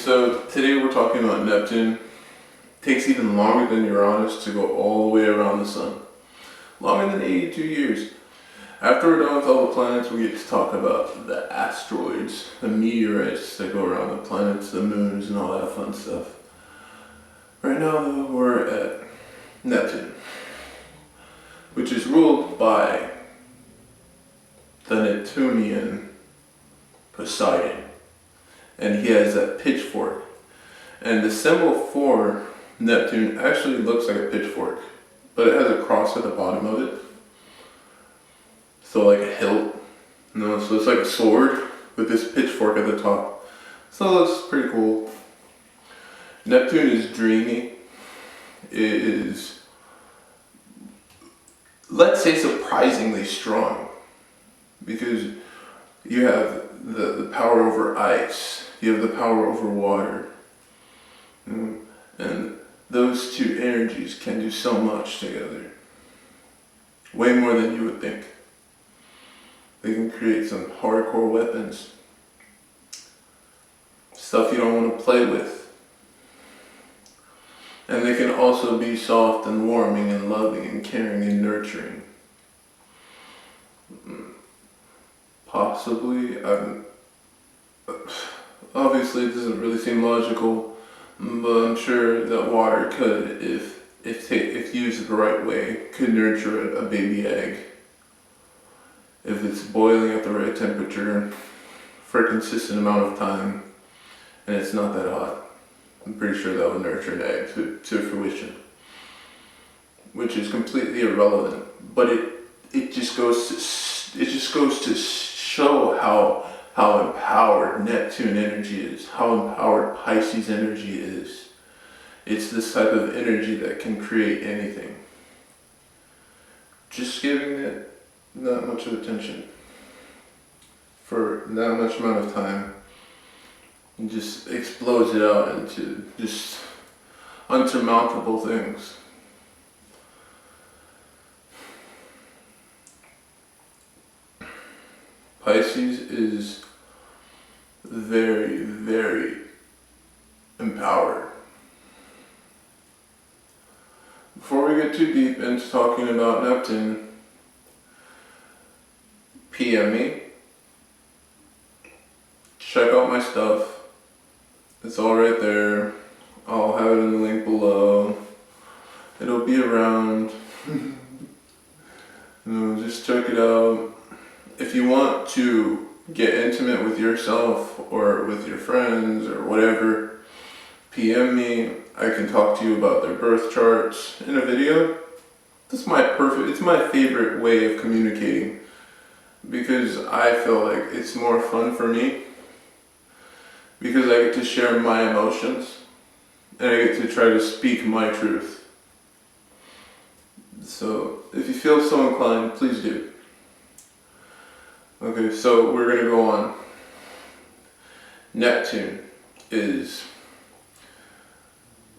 so today we're talking about Neptune. It takes even longer than Uranus to go all the way around the sun. Longer than 82 years. After we're done with all the planets, we get to talk about the asteroids, the meteorites that go around the planets, the moons, and all that fun stuff. Right now, though, we're at Neptune, which is ruled by the Neptunian Poseidon. And he has that pitchfork. And the symbol for Neptune actually looks like a pitchfork, but it has a cross at the bottom of it. So like a hilt. So it's like a sword with this pitchfork at the top. So it looks pretty cool. Neptune is dreamy. It is, let's say, surprisingly strong. Because you have the power over ice. You have the power over water. And those two energies can do so much together. Way more than you would think. They can create some hardcore weapons. Stuff you don't want to play with. And they can also be soft and warming and loving and caring and nurturing. Possibly, obviously it doesn't really seem logical, but I'm sure that water could, if used the right way, could nurture a baby egg. If it's boiling at the right temperature for a consistent amount of time, and it's not that hot, I'm pretty sure that would nurture an egg to fruition. Which is completely irrelevant, but it just goes to show how empowered Neptune energy is, how empowered Pisces energy is. It's this type of energy that can create anything. Just giving it that much of attention for that much amount of time, and just explodes it out into just unsurmountable things. Pisces is very, very empowered. Before we get too deep into talking about Neptune, PM me. Check out my stuff. It's all right there. I'll have it in the link below. It'll be around. Just check it out. If you want to get intimate with yourself or with your friends or whatever, PM me. I can talk to you about their birth charts in a video. It's my favorite way of communicating, because I feel like it's more fun for me, because I get to share my emotions and I get to try to speak my truth. So if you feel so inclined, please do. Okay, so we're going to go on. Neptune is,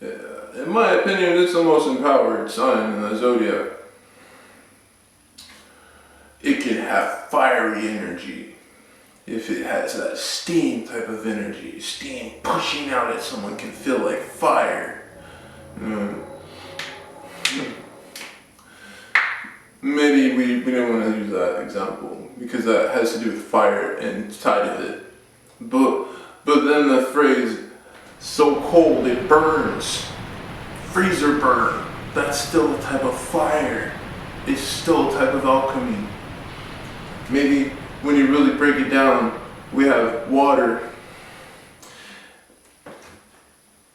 in my opinion, it's the most empowered sign in the zodiac. It can have fiery energy. If it has that steam type of energy, steam pushing out at someone can feel like fire. Maybe we don't want to use that example because that has to do with fire and side of it. But then the phrase, so cold it burns, freezer burn, that's still a type of fire. It's still a type of alchemy. Maybe when you really break it down, we have water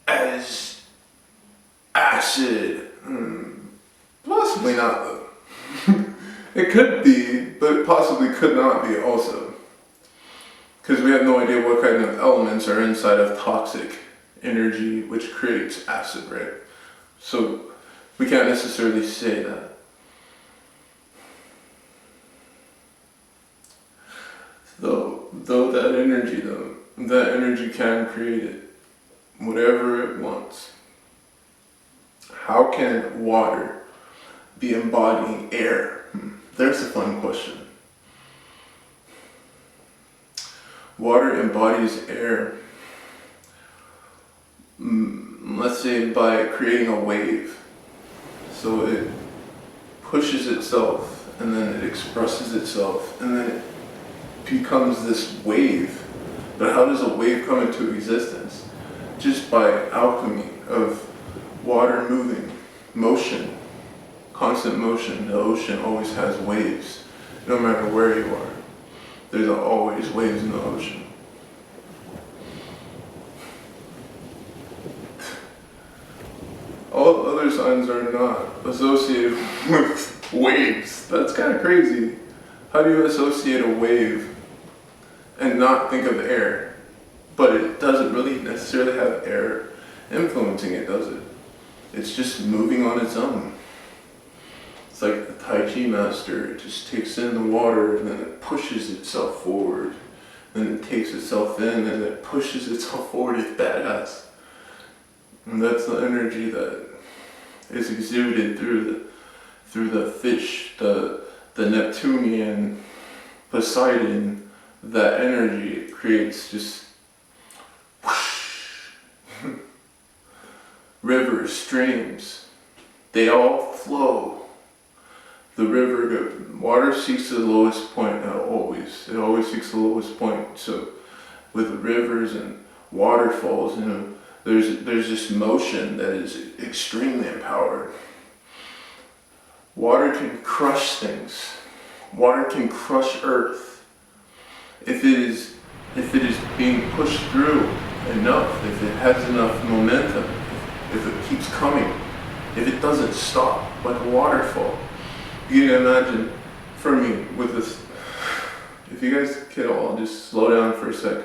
as acid. Possibly not though. It could be, but possibly could not be also. Because we have no idea what kind of elements are inside of toxic energy, which creates acid, right? So we can't necessarily say that. Though that energy can create it, whatever it wants. How can water be embodying air? There's a fun question. Water embodies air let's say by creating a wave. So it pushes itself, and then it expresses itself, and then it becomes this wave. But how does a wave come into existence? Just by alchemy of water moving, motion, constant motion. The ocean always has waves, no matter where you are. There's always waves in the ocean. All other signs are not associated with waves. That's kind of crazy. How do you associate a wave and not think of air? But it doesn't really necessarily have air influencing it, does it? It's just moving on its own. It's like the Tai Chi master. It just takes in the water and then it pushes itself forward. Then it takes itself in and it pushes itself forward. It's badass. And that's the energy that is exuded through the fish, the Neptunian Poseidon. That energy creates just whoosh. Rivers, streams, they all flow. The water seeks the lowest point, not always. It always seeks the lowest point. So with rivers and waterfalls, there's this motion that is extremely empowered. Water can crush things. Water can crush earth. If it is being pushed through enough, if it has enough momentum, if it keeps coming, if it doesn't stop, like a waterfall. You can imagine, for me, with this, if you guys could all just slow down for a sec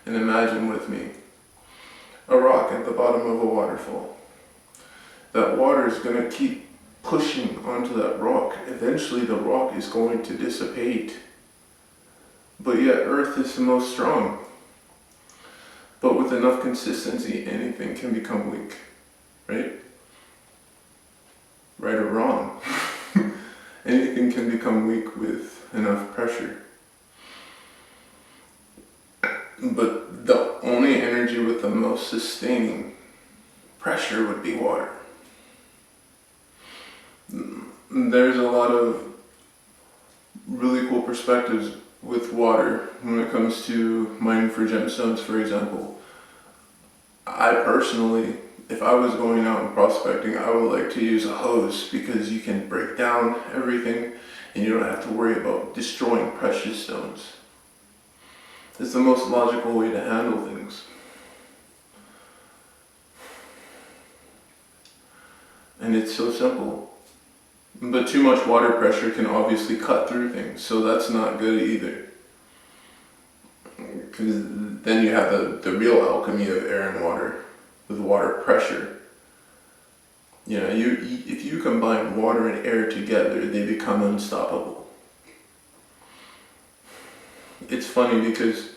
and imagine with me a rock at the bottom of a waterfall. That water is going to keep pushing onto that rock. Eventually the rock is going to dissipate. But yet Earth is the most strong. But with enough consistency, anything can become weak. Right? Right or wrong. Anything can become weak with enough pressure. But the only energy with the most sustaining pressure would be water. There's a lot of really cool perspectives with water when it comes to mining for gemstones, for example. I personally, if I was going out and prospecting, I would like to use a hose because you can break down everything and you don't have to worry about destroying precious stones. It's the most logical way to handle things. And it's so simple. But too much water pressure can obviously cut through things, so that's not good either. Because then you have the real alchemy of air and water, with water pressure. If you combine water and air together, they become unstoppable. It's funny because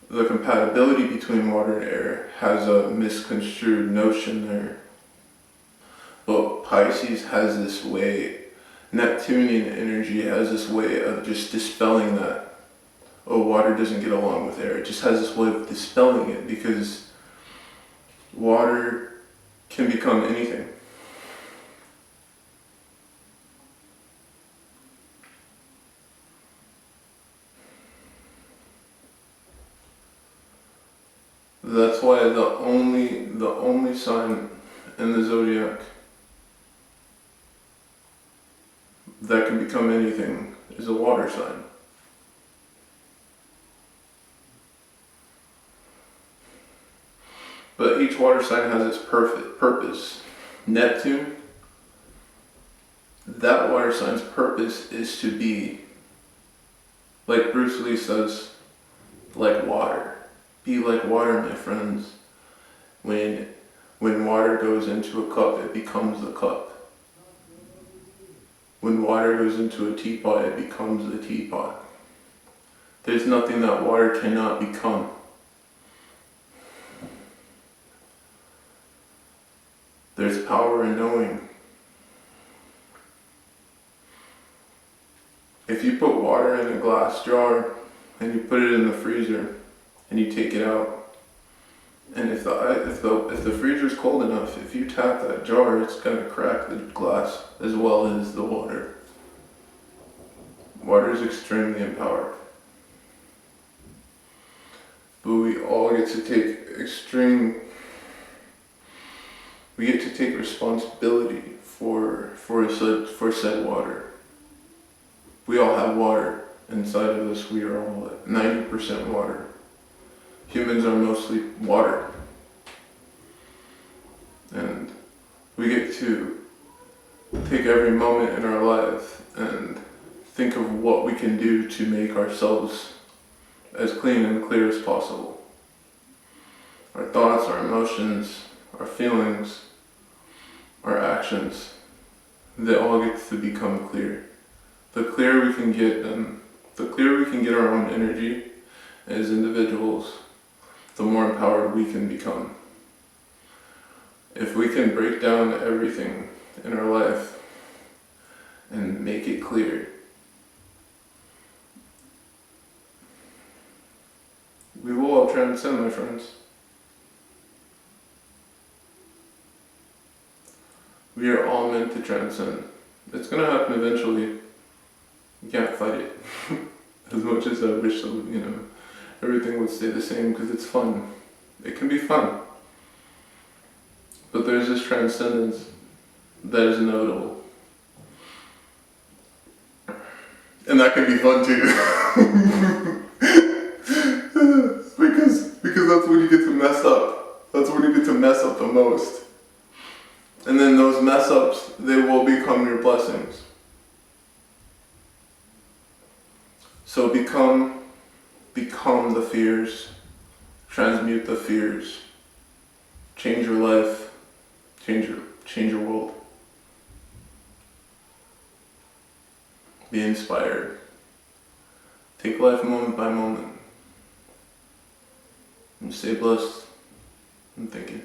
the compatibility between water and air has a misconstrued notion there. But Pisces has this way, Neptunian energy has this way of just dispelling that. Oh, water doesn't get along with air. It just has this way of dispelling it because water can become anything. That's why the only sign in the zodiac that can become anything is a water sign. But each water sign has its perfect purpose. Neptune, that water sign's purpose is to be, like Bruce Lee says, like water. Be like water, my friends. When water goes into a cup, it becomes a cup. When water goes into a teapot, it becomes a teapot. There's nothing that water cannot become. There's power in knowing. If you put water in a glass jar and you put it in the freezer and you take it out, And if the freezer's cold enough, if you tap that jar, it's gonna crack the glass as well as the water. Water is extremely empowered. But we all get to take responsibility for said water. We all have water inside of us. We are all 90% water. Humans are mostly water. And we get to take every moment in our life and think of what we can do to make ourselves as clean and clear as possible. Our thoughts, our emotions, our feelings, our actions, they all get to become clear. The clearer we can get them, the clearer we can get our own energy as individuals, the more empowered we can become. If we can break down everything in our life and make it clear, we will all transcend, my friends. We are all meant to transcend. It's gonna happen eventually. You can't fight it. As much as I wish that, everything would stay the same, because it's fun. It can be fun. But there's this transcendence that is inevitable. And that can be fun too. because that's when you get to mess up. That's when you get to mess up the most. And then those mess ups, they will become your blessings. So become the fears, transmute the fears, change your life, change your world. Be inspired. Take life moment by moment. And stay blessed and thinking.